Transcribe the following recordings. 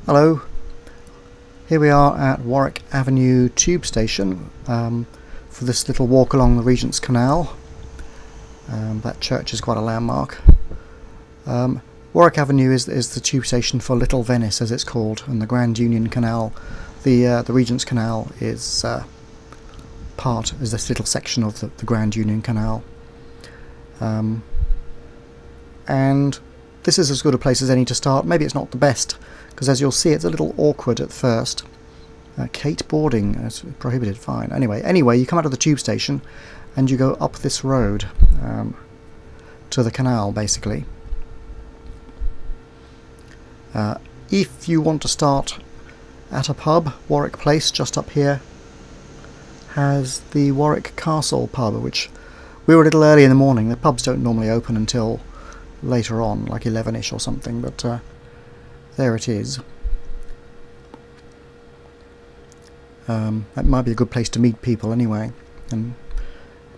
Hello, here we are at Warwick Avenue tube station for this little walk along the Regent's Canal. That church is quite a landmark. Warwick Avenue is the tube station for Little Venice, as it's called, and the Grand Union Canal, the Regent's Canal, is this little section of the Grand Union Canal. And this is as good a place as any to start. Maybe it's not the best, because as you'll see, it's a little awkward at first. Skateboarding is prohibited, fine. Anyway, you come out of the tube station and you go up this road to the canal, basically. If you want to start at a pub, Warwick Place, just up here, has the Warwick Castle pub, which we were a little early in the morning. The pubs don't normally open until later on, like 11ish or something, but there it is. That might be a good place to meet people anyway, and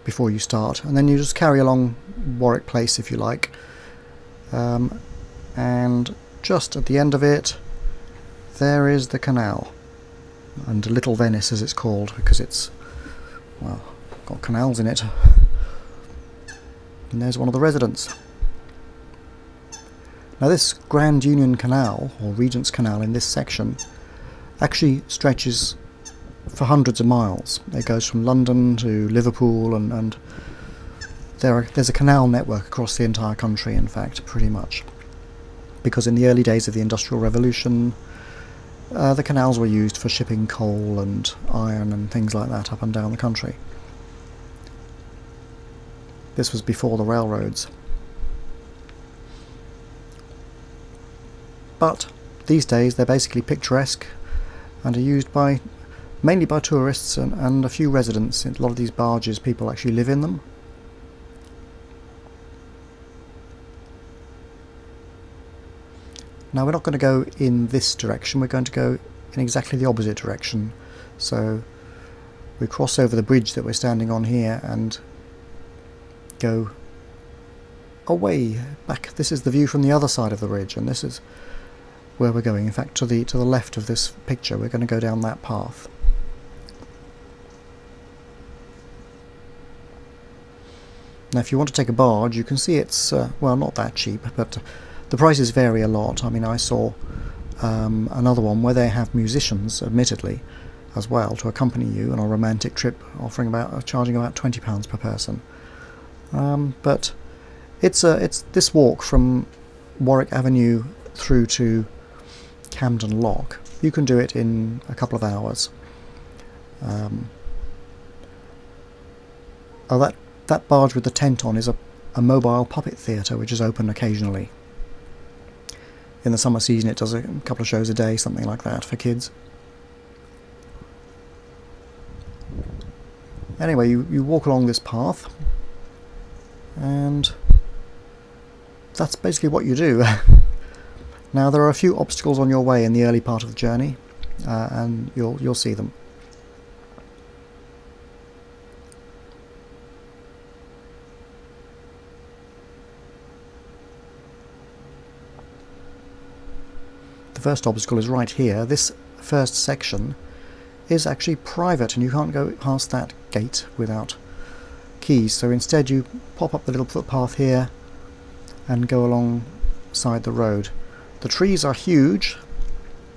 before you start, and then you just carry along Warwick Place if you like, and just at the end of it there is the canal, and Little Venice as it's called because it's, well, got canals in it. And there's one of the residents. Now this Grand Union Canal, or Regent's Canal in this section, actually stretches for hundreds of miles. It goes from London to Liverpool, and there's a canal network across the entire country, in fact, pretty much. Because in the early days of the Industrial Revolution, the canals were used for shipping coal and iron and things like that up and down the country. This was before the railroads. But these days they're basically picturesque and are used mainly by tourists and a few residents. A lot of these barges, people actually live in them. Now we're not going to go in this direction, we're going to go in exactly the opposite direction. So we cross over the bridge that we're standing on here and go away back. This is the view from the other side of the bridge, and this is where we're going. In fact, to the left of this picture, we're going to go down that path. Now if you want to take a barge, you can see it's well, not that cheap, but the prices vary a lot. I mean, I saw another one where they have musicians, admittedly, as well, to accompany you on a romantic trip, charging about £20 per person. But it's this walk from Warwick Avenue through to Camden Lock. You can do it in a couple of hours. That barge with the tent on is a mobile puppet theatre, which is open occasionally. In the summer season it does a couple of shows a day, something like that, for kids. Anyway, you walk along this path, and that's basically what you do. Now there are a few obstacles on your way in the early part of the journey, and you'll see them. The first obstacle is right here. This first section is actually private, and you can't go past that gate without keys, so instead you pop up the little footpath here and go alongside the road. The trees are huge,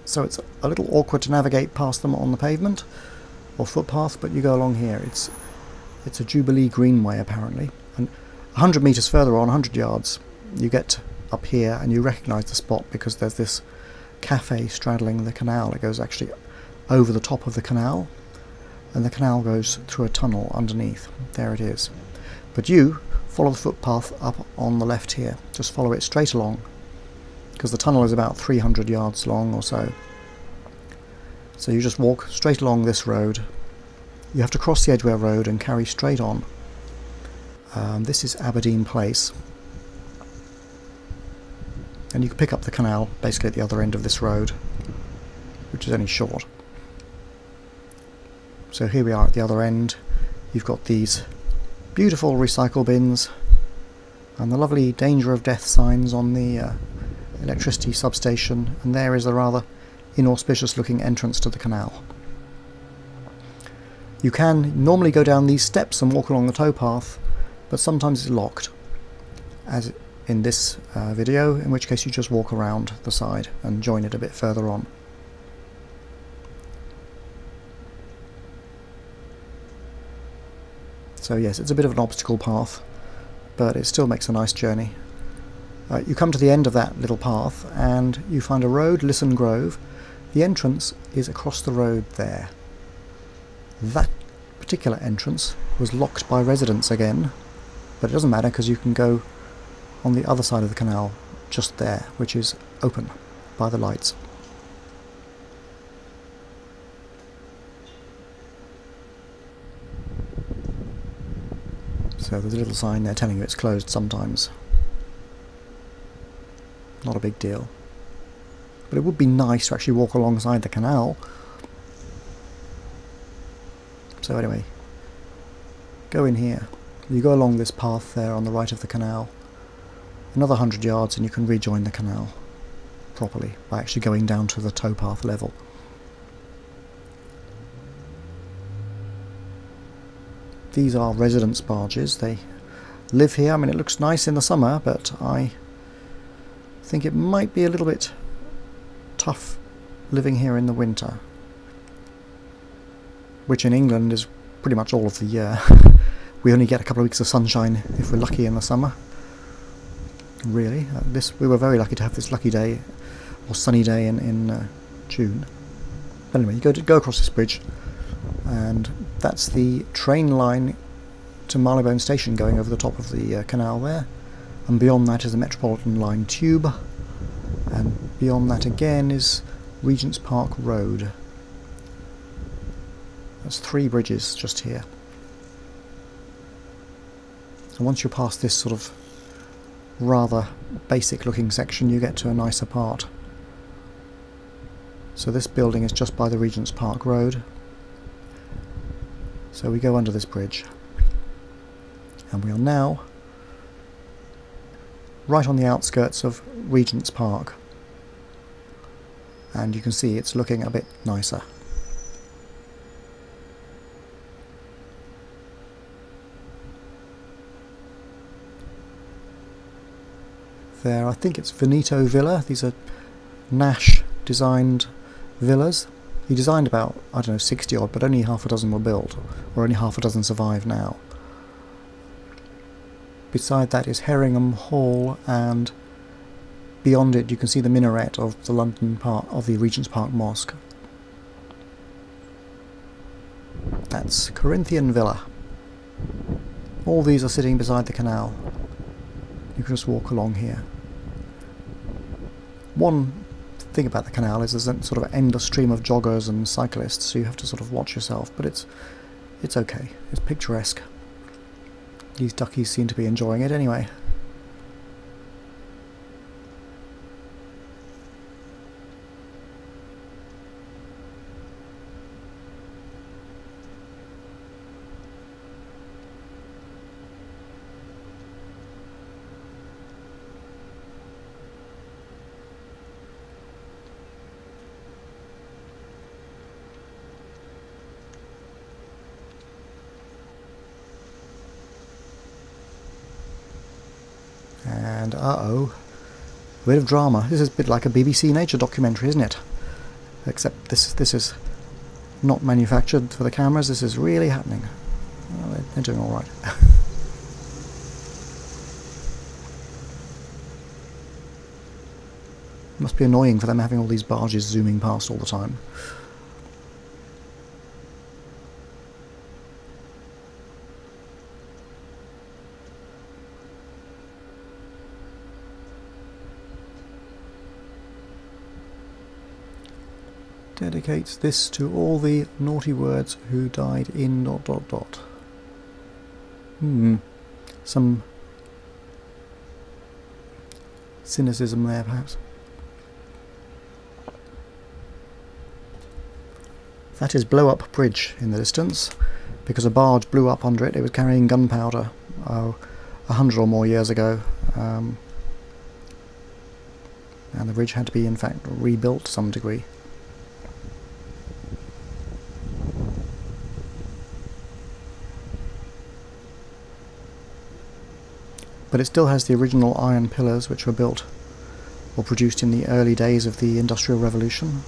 so it's a little awkward to navigate past them on the pavement or footpath, but you go along here. It's a Jubilee Greenway apparently, and 100 metres further on, 100 yards, you get up here and you recognise the spot because there's this cafe straddling the canal. It goes actually over the top of the canal, and the canal goes through a tunnel underneath. There it is. But you follow the footpath up on the left here. Just follow it straight along, because the tunnel is about 300 yards long or so. So you just walk straight along this road. You have to cross the Edgware Road and carry straight on. This is Aberdeen Place. And you can pick up the canal basically at the other end of this road, which is only short. So here we are at the other end. You've got these beautiful recycle bins and the lovely danger of death signs on the electricity substation, and there is a rather inauspicious looking entrance to the canal. You can normally go down these steps and walk along the towpath, but sometimes it's locked, as in this video, in which case you just walk around the side and join it a bit further on. So yes, it's a bit of an obstacle path, but it still makes a nice journey. You come to the end of that little path and you find a road, Lisson Grove. The entrance is across the road there. That particular entrance was locked by residents again, but it doesn't matter because you can go on the other side of the canal just there, which is open by the lights. So there's a little sign there telling you it's closed sometimes. Not a big deal. But it would be nice to actually walk alongside the canal. So anyway, go in here. You go along this path there on the right of the canal. Another 100 yards and you can rejoin the canal properly by actually going down to the towpath level. These are residence barges. They live here. I mean, it looks nice in the summer, but I think it might be a little bit tough living here in the winter, which in England is pretty much all of the year. We only get a couple of weeks of sunshine if we're lucky in the summer. Really, we were very lucky to have this lucky day, or sunny day in June. But anyway, you go across this bridge, and that's the train line to Marylebone Station going over the top of the canal there, and beyond that is the Metropolitan Line tube, and beyond that again is Regent's Park Road. That's 3 bridges just here. And once you're past this sort of rather basic looking section, you get to a nicer part. So this building is just by the Regent's Park Road. So we go under this bridge, and we are now right on the outskirts of Regent's Park, and you can see it's looking a bit nicer. There, I think it's Veneto Villa. These are Nash designed villas. He designed about, I don't know, 60 odd, but only half a dozen were built, or only half a dozen survive now. Beside that is Herringham Hall, and beyond it you can see the minaret of the London part of the Regent's Park Mosque. That's Corinthian Villa. All these are sitting beside the canal. You can just walk along here. One thing about the canal is there's a sort of endless stream of joggers and cyclists, so you have to sort of watch yourself, but it's okay. It's picturesque. These duckies seem to be enjoying it anyway. And a bit of drama. This is a bit like a BBC Nature documentary, isn't it? Except this is not manufactured for the cameras. This is really happening. Well, they're doing all right. Must be annoying for them having all these barges zooming past all the time. Dedicates this to all the naughty words who died in ... Some cynicism there, perhaps. That is Blow Up Bridge in the distance, because a barge blew up under it. It was carrying gunpowder 100 or more years ago, and the bridge had to be, in fact, rebuilt to some degree. but it still has the original iron pillars which were built or produced in the early days of the Industrial Revolution.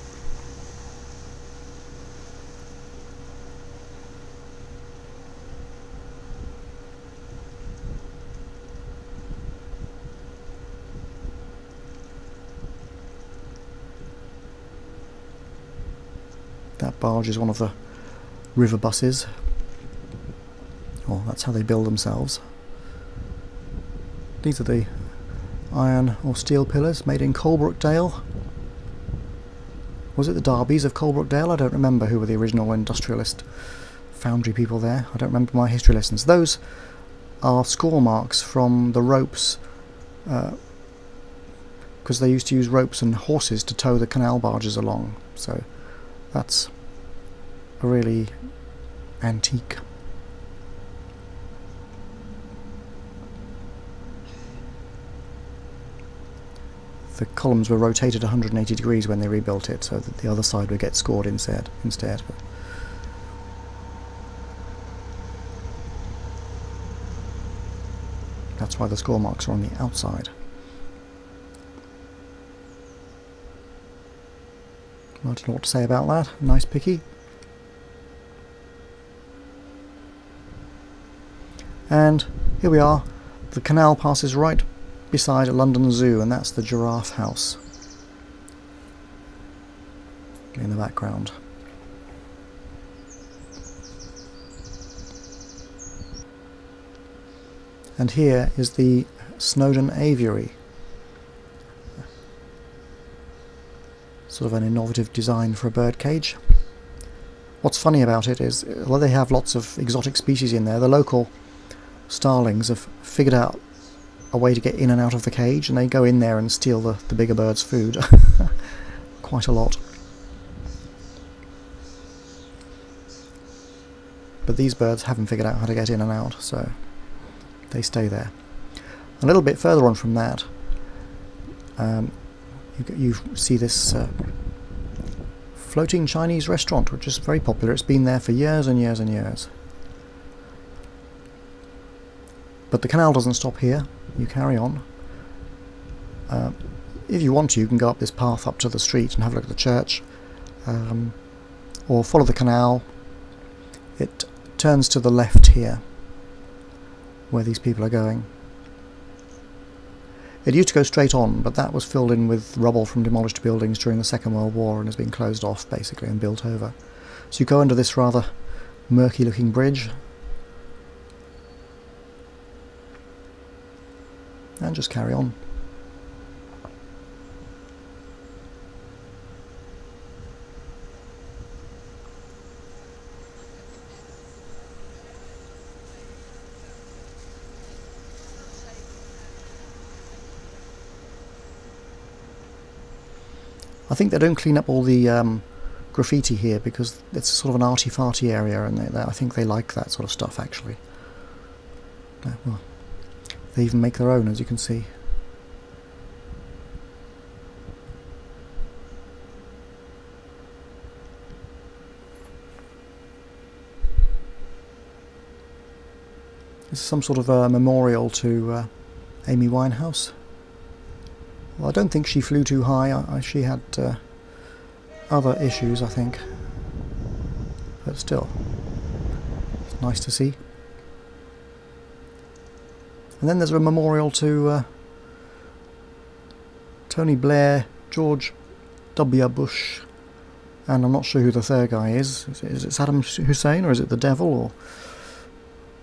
That barge is one of the river buses. Well, that's how they build themselves. These are the iron or steel pillars made in Coalbrookdale. Was it the Derbys of Coalbrookdale? I don't remember who were the original industrialist foundry people there. I don't remember my history lessons. Those are score marks from the ropes, because they used to use ropes and horses to tow the canal barges along. So that's a really antique. The columns were rotated 180 degrees when they rebuilt it, so that the other side would get scored instead. That's why the score marks are on the outside. I don't know what to say about that. Nice picky. And here we are. The canal passes right beside a London Zoo, and that's the Giraffe House in the background. And here is the Snowden Aviary. Sort of an innovative design for a bird cage. What's funny about it is, although they have lots of exotic species in there, the local starlings have figured out a way to get in and out of the cage, and they go in there and steal the bigger birds' food. Quite a lot. But these birds haven't figured out how to get in and out, so they stay there. A little bit further on from that, you see this floating Chinese restaurant, which is very popular. It's been there for years and years and years. But the canal doesn't stop here. You carry on. If you want to, you can go up this path up to the street and have a look at the church, or follow the canal. It turns to the left here, where these people are going. It used to go straight on, but that was filled in with rubble from demolished buildings during the Second World War and has been closed off basically and built over. So you go under this rather murky looking bridge and just carry on. I think they don't clean up all the graffiti here because it's sort of an arty-farty area, and I think they like that sort of stuff actually. Well, they even make their own, as you can see. This is some sort of a memorial to Amy Winehouse. Well, I don't think she flew too high. She had other issues, I think. But still, it's nice to see. And then there's a memorial to Tony Blair, George W. Bush, and I'm not sure who the third guy is. Is it Saddam Hussein, or is it the devil,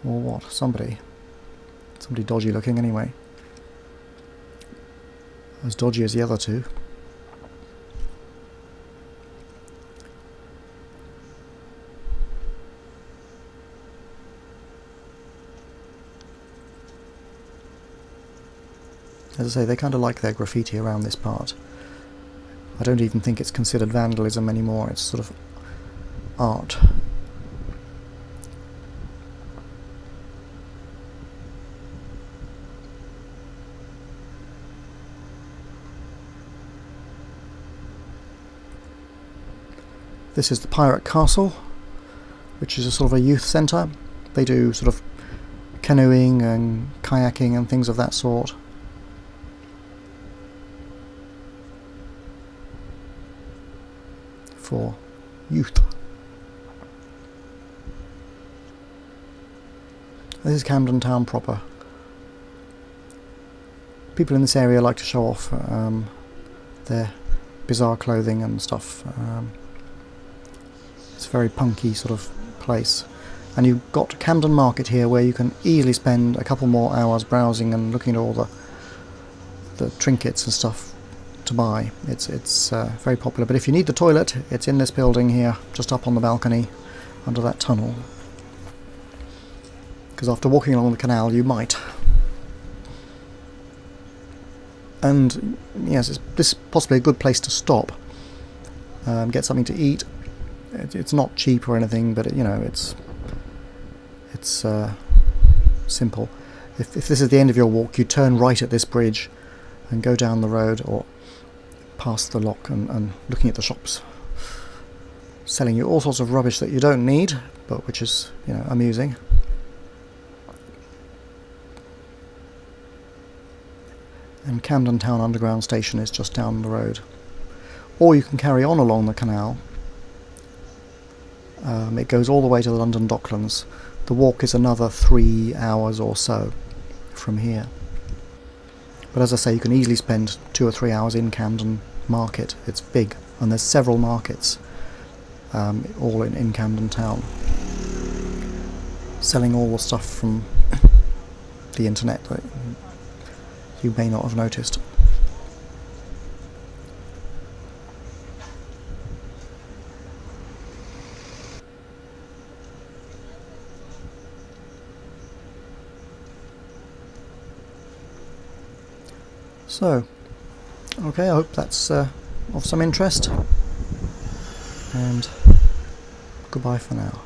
or what? Somebody dodgy looking anyway. As dodgy as the other two. As I say, they kind of like their graffiti around this part. I don't even think it's considered vandalism anymore, it's sort of art. This is the Pirate Castle, which is a sort of a youth centre. They do sort of canoeing and kayaking and things of that sort. For youth. This is Camden Town proper. People in this area like to show off their bizarre clothing and stuff. It's a very punky sort of place. And you've got Camden Market here, where you can easily spend a couple more hours browsing and looking at all the trinkets and stuff to buy. It's very popular. But if you need the toilet, it's in this building here, just up on the balcony under that tunnel. Because after walking along the canal, you might. And yes, this is possibly a good place to stop, get something to eat. It's not cheap or anything, but it's simple. If this is the end of your walk, you turn right at this bridge and go down the road or past the lock and looking at the shops, selling you all sorts of rubbish that you don't need, but which is amusing. And Camden Town Underground Station is just down the road. Or you can carry on along the canal. It goes all the way to the London Docklands. The walk is another 3 hours or so from here. But as I say, you can easily spend 2 or 3 hours in Camden Market. It's big, and there's several markets all in Camden Town, selling all the stuff from the internet that you may not have noticed. So, okay, I hope that's of some interest, and goodbye for now.